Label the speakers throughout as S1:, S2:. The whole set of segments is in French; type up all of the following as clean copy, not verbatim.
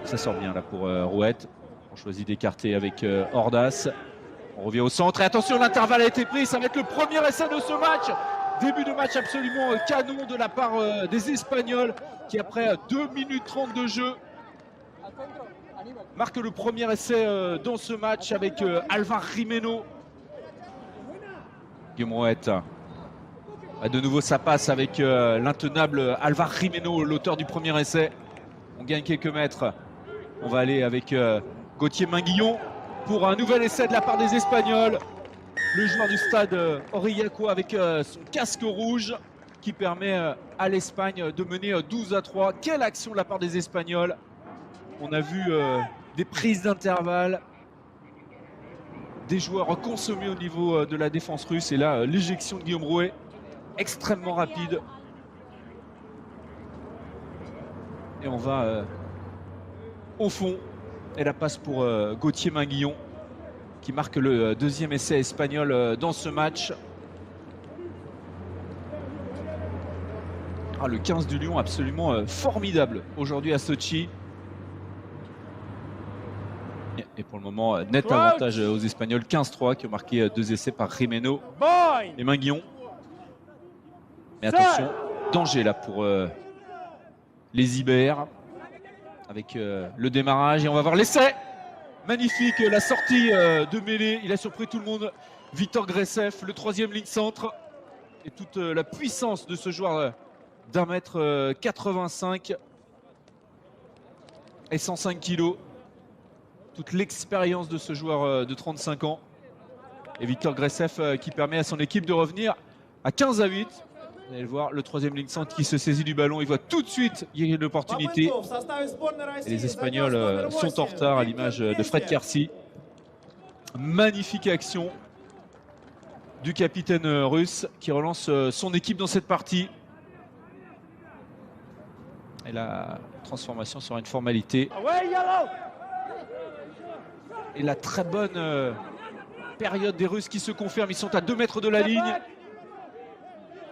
S1: Ça sort bien là pour Rouette. On choisit d'écarter avec Ordas. On revient au centre et attention, l'intervalle a été pris. Ça va être le premier essai de ce match. Début de match absolument canon de la part des Espagnols qui, après 2 minutes 30 de jeu, marque le premier essai dans ce match avec Alvar Jimeno. Guillaume Rouette. De nouveau, ça passe avec l'intenable Alvar Jimeno, l'auteur du premier essai. On gagne quelques mètres. On va aller avec Gauthier Minguillon pour un nouvel essai de la part des Espagnols. Le joueur du stade Aurillaco avec son casque rouge qui permet à l'Espagne de mener 12-3. Quelle action de la part des Espagnols. On a vu des prises d'intervalle, des joueurs consommés au niveau de la défense russe. Et là, l'éjection de Guillaume Rouet, extrêmement rapide. Et on va au fond. Et la passe pour Gauthier Minguillon qui marque le deuxième essai espagnol dans ce match. Le 15 du Lyon absolument formidable aujourd'hui à Sochi. Et pour le moment, net avantage aux Espagnols, 15-3 qui ont marqué 2 essais par Jimeno et Minguillon. Mais attention, danger là pour les Ibères avec le démarrage. Et on va voir l'essai. Magnifique, la sortie de mêlée. Il a surpris tout le monde. Victor Gressef, le 3e ligne centre. Et toute la puissance de ce joueur d'1 mètre 85 et 105 kilos. Toute l'expérience de ce joueur de 35 ans. Et Victor Gressef qui permet à son équipe de revenir à 15-8. Vous allez le voir, le 3e ligne centre qui se saisit du ballon. Il voit tout de suite qu'il y a une opportunité. Et les Espagnols sont en retard à l'image de Fred Kersi. Magnifique action du capitaine russe qui relance son équipe dans cette partie. Et la transformation sera une formalité. Et la très bonne période des Russes qui se confirme. Ils sont à 2 mètres de la ligne.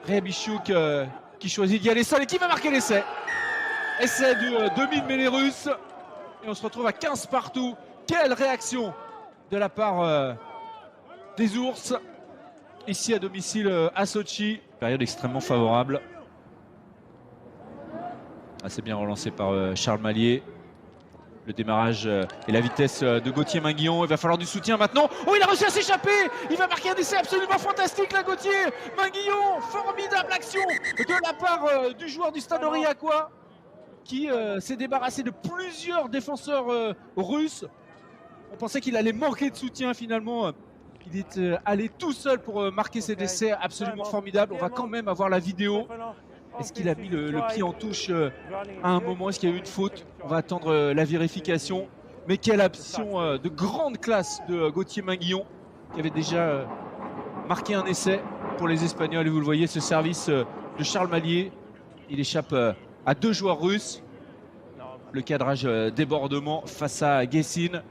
S1: Ryabichuk qui choisit d'y aller seul et qui va marquer l'essai. Essai du demi-mêlée russe. Et on se retrouve à 15 partout. Quelle réaction de la part des ours. Ici à domicile à Sochi. Période extrêmement favorable. C'est bien relancé par Charles Mallier. Le démarrage et la vitesse de Gauthier Minguillon. Il va falloir du soutien maintenant. Oh, il a réussi à s'échapper. Il va marquer un essai absolument fantastique là, Gauthier Minguillon. Formidable action de la part du joueur du stade Aurillaco qui s'est débarrassé de plusieurs défenseurs russes. On pensait qu'il allait manquer de soutien finalement. Il est allé tout seul pour marquer cet essai absolument formidable. On va quand même avoir la vidéo. Est-ce qu'il a mis le pied en touche à un moment? Est-ce qu'il y a eu une faute? On va attendre la vérification. Mais quelle action de grande classe de Gauthier Minguillon qui avait déjà marqué un essai pour les Espagnols. Et vous le voyez, ce service de Charles Mallier, il échappe à 2 joueurs russes. Le cadrage débordement face à Guessin.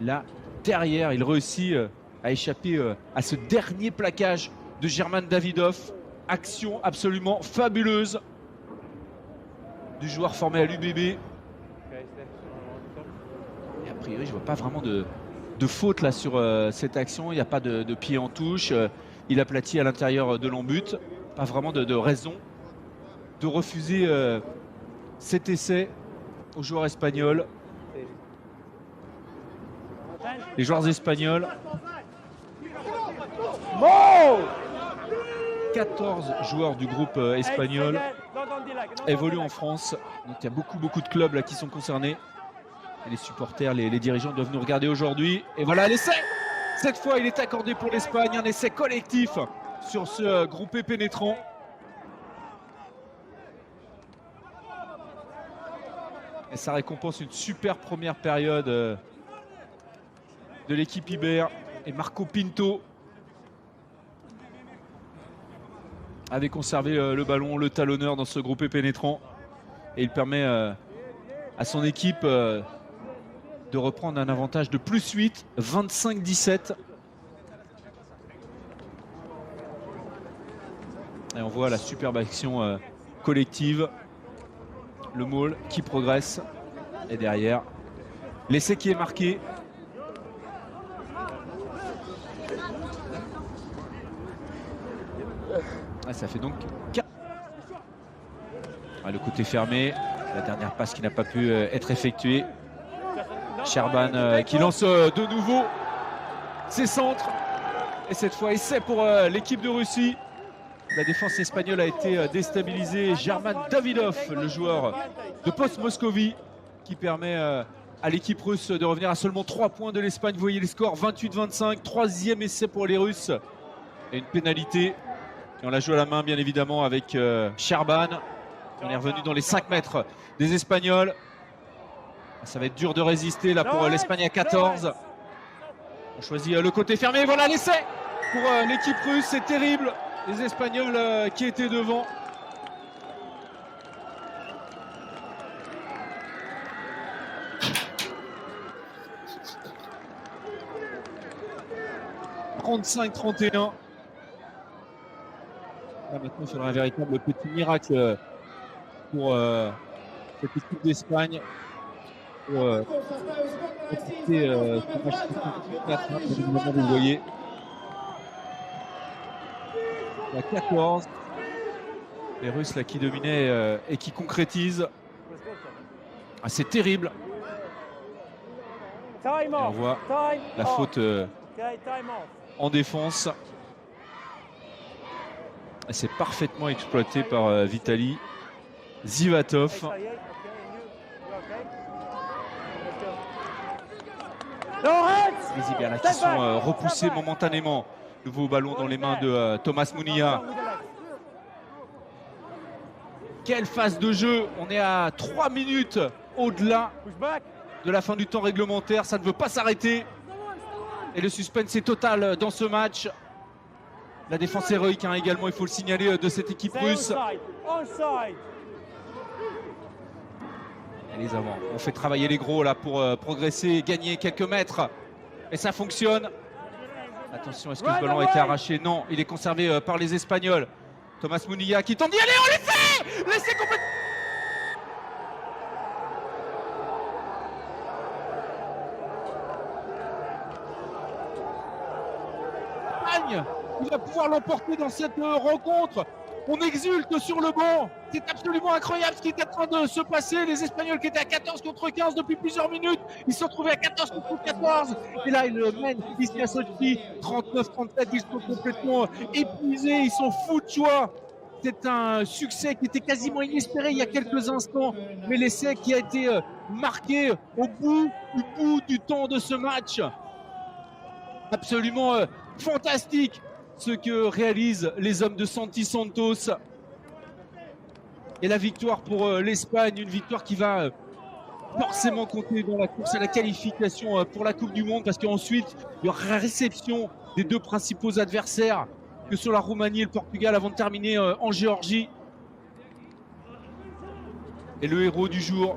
S1: Là, derrière, il réussit à échapper à ce dernier plaquage de German Davidov. Action absolument fabuleuse du joueur formé à l'UBB. Et a priori, je ne vois pas vraiment de faute là sur cette action. Il n'y a pas de pied en touche. Il aplatit à l'intérieur de l'embut. Pas vraiment de raison de refuser cet essai aux joueurs espagnols. Les joueurs espagnols. 14 joueurs du groupe espagnol évoluent en France. Donc il y a beaucoup de clubs là qui sont concernés. Et les supporters, les dirigeants doivent nous regarder aujourd'hui. Et voilà l'essai. Cette fois, il est accordé pour l'Espagne. Un essai collectif sur ce groupé pénétrant. Et ça récompense une super première période de l'équipe Ibère. Et Marco Pinto avait conservé le ballon, le talonneur dans ce groupé pénétrant. Et il permet à son équipe de reprendre un avantage de +8, 25-17. Et on voit la superbe action collective. Le Maule qui progresse Et derrière, l'essai qui est marqué. Ça fait donc 4. Le côté fermé, la dernière passe qui n'a pas pu être effectuée. Sherban qui lance de nouveau ses centres. Et cette fois, essai pour l'équipe de Russie. La défense espagnole a été déstabilisée. German Davidov, le joueur de Post Moscovie, qui permet à l'équipe russe de revenir à seulement 3 points de l'Espagne. Vous voyez les scores, 28-25, troisième essai pour les Russes. Et une pénalité. Et on la joue à la main, bien évidemment, avec Sherban. On est revenu dans les 5 mètres des Espagnols. Ça va être dur de résister là pour l'Espagne à 14. On choisit le côté fermé. Voilà l'essai pour l'équipe russe. C'est terrible. Les Espagnols qui étaient devant. « 35-31 ». Là, maintenant, il faudra un véritable petit miracle pour cette équipe d'Espagne. Pour quitter ce match, vous voyez. La 14. Les Russes là qui dominaient et qui concrétisent. C'est terrible. Et on voit la faute en défense. C'est parfaitement exploité par Vitali Zivatov. Les Ibériens qui sont repoussés momentanément. Nouveau ballon dans les mains de Thomas Munilla. Quelle phase de jeu! On est à 3 minutes au-delà de la fin du temps réglementaire. Ça ne veut pas s'arrêter. Et le suspense est total dans ce match. La défense héroïque également, il faut le signaler, de cette équipe russe. Et les avants, on fait travailler les gros là pour progresser et gagner quelques mètres. Et ça fonctionne. Attention, est-ce que ce ballon a été arraché? Non, il est conservé par les Espagnols. Thomas Munilla qui tente d'y aller, on l'essaie! L'essai complètement. Il va pouvoir l'emporter dans cette rencontre. On exulte sur le banc. C'est absolument incroyable ce qui est en train de se passer. Les Espagnols qui étaient à 14 contre 15 depuis plusieurs minutes, ils se sont retrouvés à 14 contre 14. Et là, ils mènent ici à Sochi, 39-37. Ils sont complètement épuisés. Ils sont fous de joie. C'est un succès qui était quasiment inespéré il y a quelques instants. Mais l'essai qui a été marqué au bout du temps de ce match. Absolument fantastique ce que réalisent les hommes de Santi Santos. Et la victoire pour l'Espagne, une victoire qui va forcément compter dans la course à la qualification pour la Coupe du Monde, parce qu'ensuite il y aura réception des deux principaux adversaires que sont la Roumanie et le Portugal avant de terminer en Géorgie. Et le héros du jour,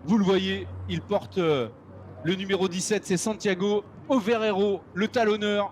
S1: vous le voyez, il porte le numéro 17, c'est Santiago Overero, le talonneur.